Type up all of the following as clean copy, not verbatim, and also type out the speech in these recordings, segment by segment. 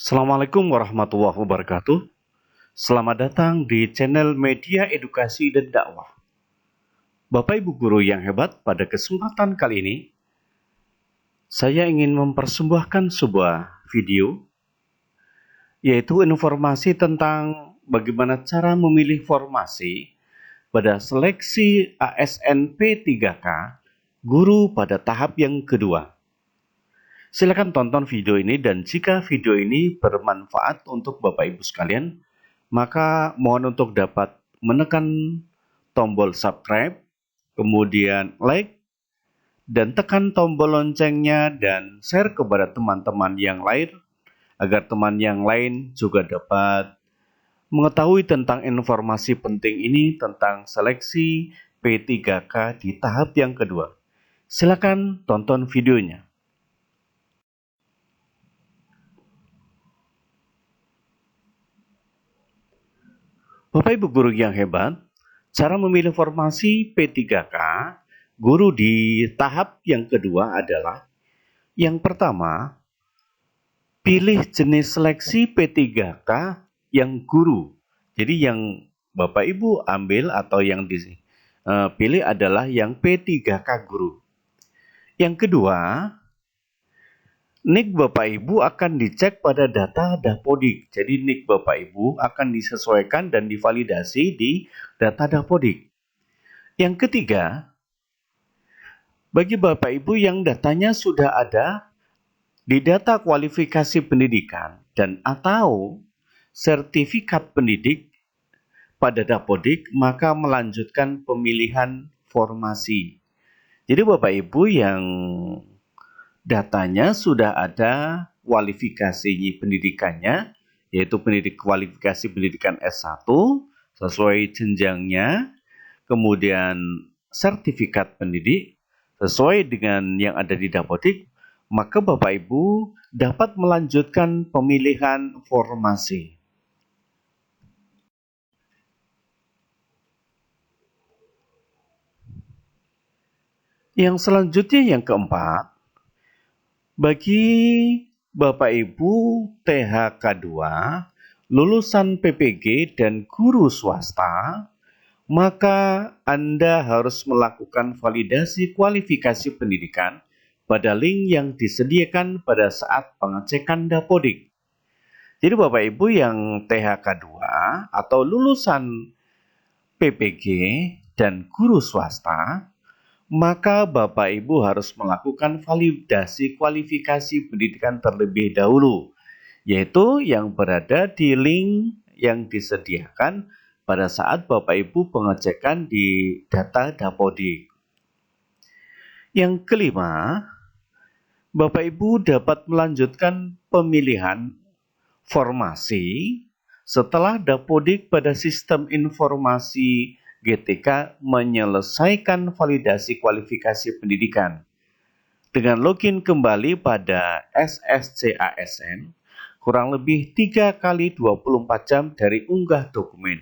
Assalamualaikum warahmatullahi wabarakatuh. Selamat datang di channel Media Edukasi dan Dakwah. Bapak Ibu guru yang hebat, pada kesempatan kali ini saya ingin mempersembahkan sebuah video, yaitu informasi tentang bagaimana cara memilih formasi pada seleksi ASN P3K guru pada tahap yang kedua. Silakan tonton video ini, dan jika video ini bermanfaat untuk Bapak Ibu sekalian, maka mohon untuk dapat menekan tombol subscribe, kemudian like, dan tekan tombol loncengnya dan share kepada teman-teman yang lain, agar teman yang lain juga dapat mengetahui tentang informasi penting ini tentang seleksi P3K di tahap yang kedua. Silakan tonton videonya. Bapak Ibu guru yang hebat, cara memilih formasi P3K guru di tahap yang kedua adalah: yang pertama, pilih jenis seleksi P3K yang guru. Jadi yang Bapak Ibu ambil atau yang dipilih adalah yang P3K guru. Yang kedua, NIK Bapak Ibu akan dicek pada data Dapodik. Jadi NIK Bapak Ibu akan disesuaikan dan divalidasi di data Dapodik. Yang ketiga, bagi Bapak Ibu yang datanya sudah ada di data kualifikasi pendidikan dan atau sertifikat pendidik pada Dapodik, maka melanjutkan pemilihan formasi. Jadi Bapak Ibu yang datanya sudah ada kualifikasi pendidikannya, yaitu kualifikasi pendidikan S1 sesuai jenjangnya, kemudian sertifikat pendidik sesuai dengan yang ada di Dapodik, maka Bapak Ibu dapat melanjutkan pemilihan formasi. Yang selanjutnya, yang keempat, bagi Bapak Ibu THK2, lulusan PPG dan guru swasta, maka Anda harus melakukan validasi kualifikasi pendidikan pada link yang disediakan pada saat pengecekan Dapodik. Jadi Bapak Ibu yang THK2 atau lulusan PPG dan guru swasta, maka Bapak Ibu harus melakukan validasi kualifikasi pendidikan terlebih dahulu, yaitu yang berada di link yang disediakan pada saat Bapak Ibu pengecekan di data Dapodik. Yang kelima, Bapak Ibu dapat melanjutkan pemilihan formasi setelah Dapodik pada sistem informasi GTK menyelesaikan validasi kualifikasi pendidikan dengan login kembali pada SSC-ASN kurang lebih 3 kali 24 jam dari unggah dokumen.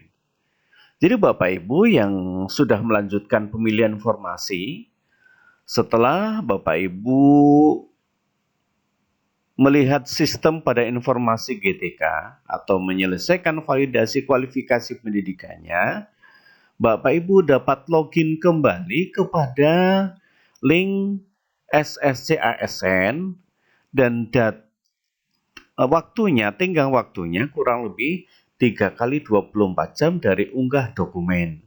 Jadi Bapak Ibu yang sudah melanjutkan pemilihan formasi, setelah Bapak Ibu melihat sistem pada informasi GTK atau menyelesaikan validasi kualifikasi pendidikannya, Bapak Ibu dapat login kembali kepada link SSC-ASN dan tenggang waktunya kurang lebih 3 kali 24 jam dari unggah dokumen.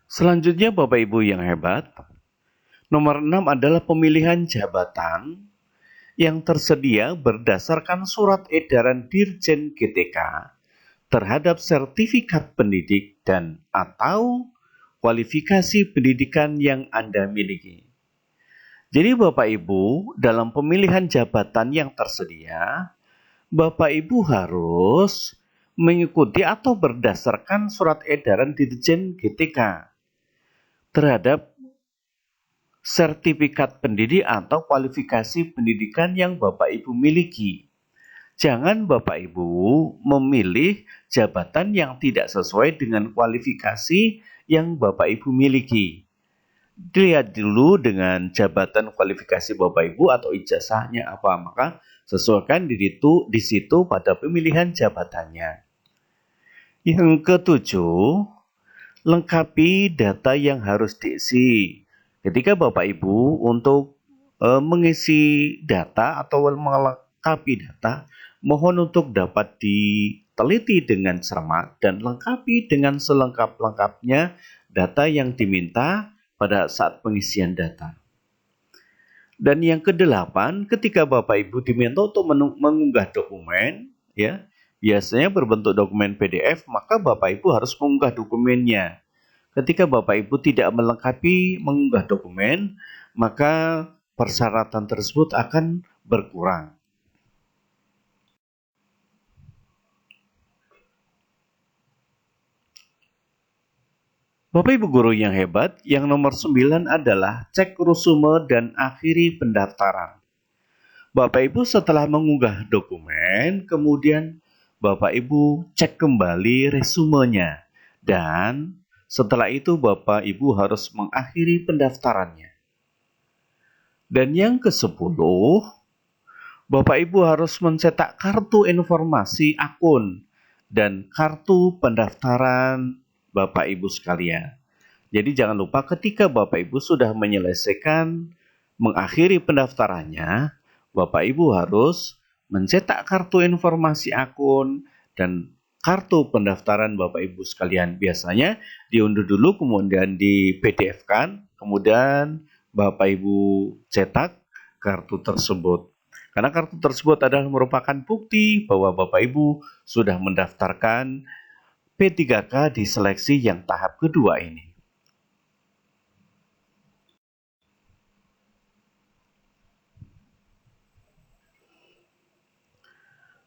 Selanjutnya Bapak Ibu yang hebat, nomor 6 adalah pemilihan jabatan yang tersedia berdasarkan surat edaran Dirjen GTK terhadap sertifikat pendidik dan atau kualifikasi pendidikan yang Anda miliki. Jadi Bapak Ibu, dalam pemilihan jabatan yang tersedia, Bapak Ibu harus mengikuti atau berdasarkan surat edaran Dirjen GTK terhadap sertifikat pendidik atau kualifikasi pendidikan yang Bapak Ibu miliki. Jangan Bapak Ibu memilih jabatan yang tidak sesuai dengan kualifikasi yang Bapak Ibu miliki. Dilihat dulu dengan jabatan kualifikasi Bapak Ibu atau ijazahnya apa, maka sesuaikan di situ pada pemilihan jabatannya. Yang ketujuh, lengkapi data yang harus diisi. Ketika Bapak Ibu untuk mengisi data atau melengkapi data, mohon untuk dapat diteliti dengan cermat dan lengkapi dengan selengkap-lengkapnya data yang diminta pada saat pengisian data. Dan yang kedelapan, ketika Bapak Ibu diminta untuk mengunggah dokumen, ya, biasanya berbentuk dokumen PDF, maka Bapak Ibu harus mengunggah dokumennya. Ketika Bapak Ibu tidak melengkapi mengunggah dokumen, maka persyaratan tersebut akan berkurang. Bapak Ibu guru yang hebat, yang nomor 9 adalah cek resume dan akhiri pendaftaran. Bapak Ibu setelah mengunggah dokumen, kemudian Bapak Ibu cek kembali resumenya. Dan setelah itu Bapak Ibu harus mengakhiri pendaftarannya. Dan yang ke-10, Bapak Ibu harus mencetak kartu informasi akun dan kartu pendaftaran Bapak Ibu sekalian. Jadi jangan lupa ketika Bapak Ibu sudah menyelesaikan mengakhiri pendaftarannya, Bapak Ibu harus mencetak kartu informasi akun dan kartu pendaftaran Bapak Ibu sekalian. Biasanya diunduh dulu kemudian di PDF-kan, kemudian Bapak Ibu cetak kartu tersebut. Karena kartu tersebut adalah merupakan bukti bahwa Bapak Ibu sudah mendaftarkan P3K di seleksi yang tahap kedua ini.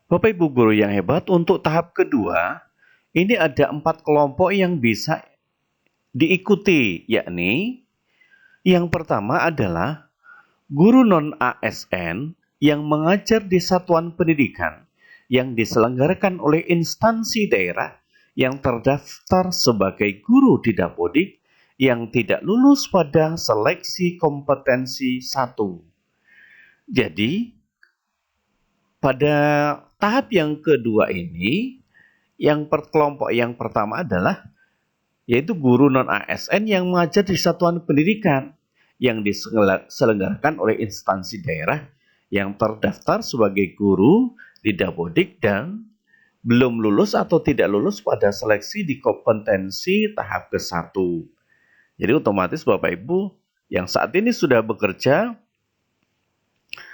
Bapak Ibu guru yang hebat, untuk tahap kedua, ini ada 4 kelompok yang bisa diikuti, yakni yang pertama adalah guru non-ASN yang mengajar di satuan pendidikan yang diselenggarakan oleh instansi daerah yang terdaftar sebagai guru di Dapodik yang tidak lulus pada seleksi kompetensi 1. Jadi, pada tahap yang kedua ini, kelompok yang pertama adalah yaitu guru non-ASN yang mengajar di satuan pendidikan yang diselenggarakan oleh instansi daerah yang terdaftar sebagai guru di Dapodik dan belum lulus atau tidak lulus pada seleksi di kompetensi tahap ke-1. Jadi otomatis Bapak Ibu yang saat ini sudah bekerja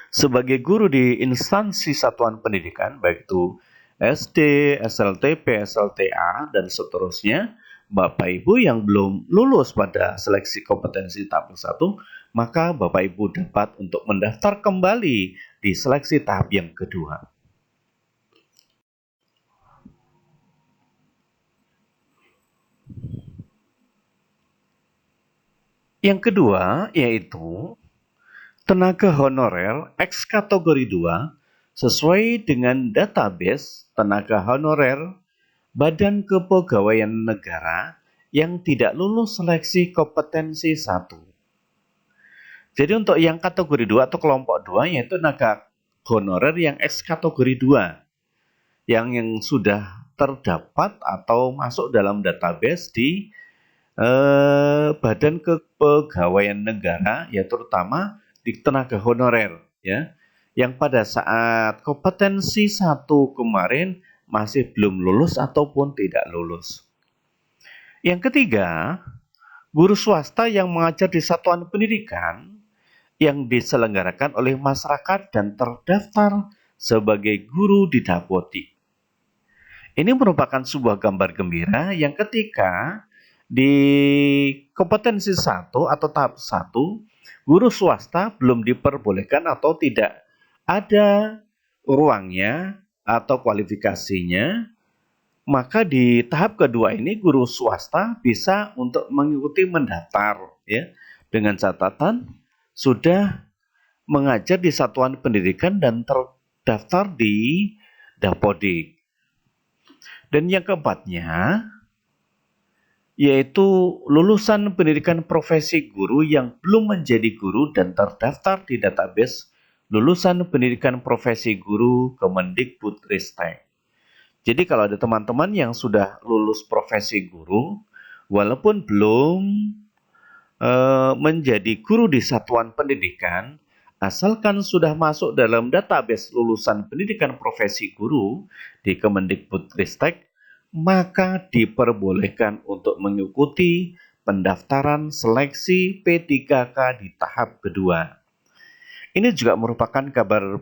sebagai guru di instansi satuan pendidikan, baik itu SD, SLTP, SLTA, dan seterusnya, Bapak Ibu yang belum lulus pada seleksi kompetensi tahap 1, maka Bapak Ibu dapat untuk mendaftar kembali di seleksi tahap yang kedua. Yang kedua yaitu tenaga honorer X kategori 2 sesuai dengan database tenaga honorer Badan Kepegawaian Negara yang tidak lulus seleksi kompetensi 1. Jadi untuk yang kategori 2 atau kelompok 2 yaitu tenaga honorer yang X kategori 2 yang sudah terdapat atau masuk dalam database di Badan Kepegawaian Negara, ya terutama di tenaga honorer, ya, yang pada saat kompetensi 1 kemarin masih belum lulus ataupun tidak lulus. Yang ketiga, guru swasta yang mengajar di satuan pendidikan yang diselenggarakan oleh masyarakat dan terdaftar sebagai guru di Dapodik. Ini merupakan sebuah gambar gembira yang ketika di kompetensi 1 atau tahap 1, guru swasta belum diperbolehkan atau tidak ada ruangnya atau kualifikasinya, maka di tahap kedua ini guru swasta bisa untuk mengikuti mendaftar, ya, dengan catatan sudah mengajar di satuan pendidikan dan terdaftar di Dapodik. Dan yang keempatnya, yaitu lulusan pendidikan profesi guru yang belum menjadi guru dan terdaftar di database lulusan pendidikan profesi guru Kemendikbudristek. Jadi kalau ada teman-teman yang sudah lulus profesi guru, walaupun belum menjadi guru di satuan pendidikan, asalkan sudah masuk dalam database lulusan pendidikan profesi guru di Kemendikbudristek, maka diperbolehkan untuk mengikuti pendaftaran seleksi P3K di tahap kedua. Ini juga merupakan kabar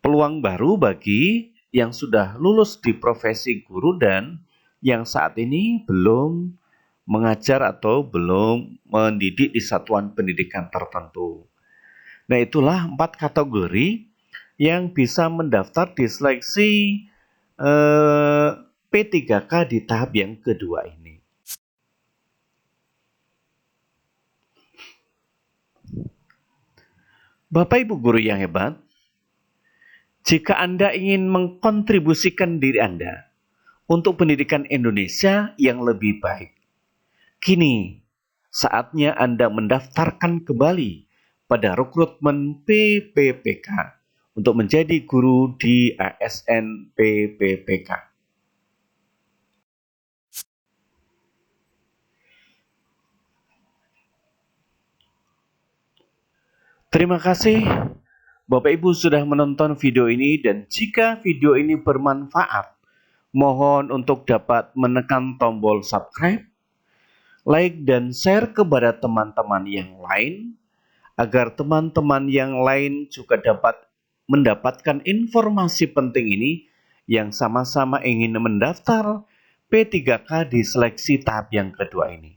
peluang baru bagi yang sudah lulus di profesi guru dan yang saat ini belum mengajar atau belum mendidik di satuan pendidikan tertentu. Nah, itulah 4 kategori yang bisa mendaftar di seleksi P3K di tahap yang kedua ini. Bapak Ibu guru yang hebat, jika Anda ingin mengkontribusikan diri Anda untuk pendidikan Indonesia yang lebih baik, kini saatnya Anda mendaftarkan kembali pada rekrutmen PPPK untuk menjadi guru di ASN PPPK. Terima kasih Bapak Ibu sudah menonton video ini, dan jika video ini bermanfaat, mohon untuk dapat menekan tombol subscribe, like, dan share kepada teman-teman yang lain, agar teman-teman yang lain juga dapat mendapatkan informasi penting ini yang sama-sama ingin mendaftar P3K di seleksi tahap yang kedua ini.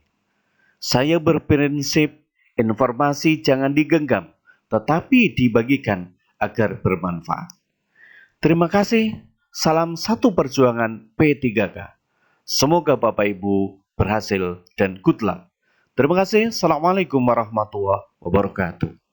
Saya berprinsip informasi jangan digenggam, tetapi dibagikan agar bermanfaat. Terima kasih. Salam satu perjuangan P3K. Semoga Bapak Ibu berhasil dan good luck. Terima kasih. Assalamualaikum warahmatullahi wabarakatuh.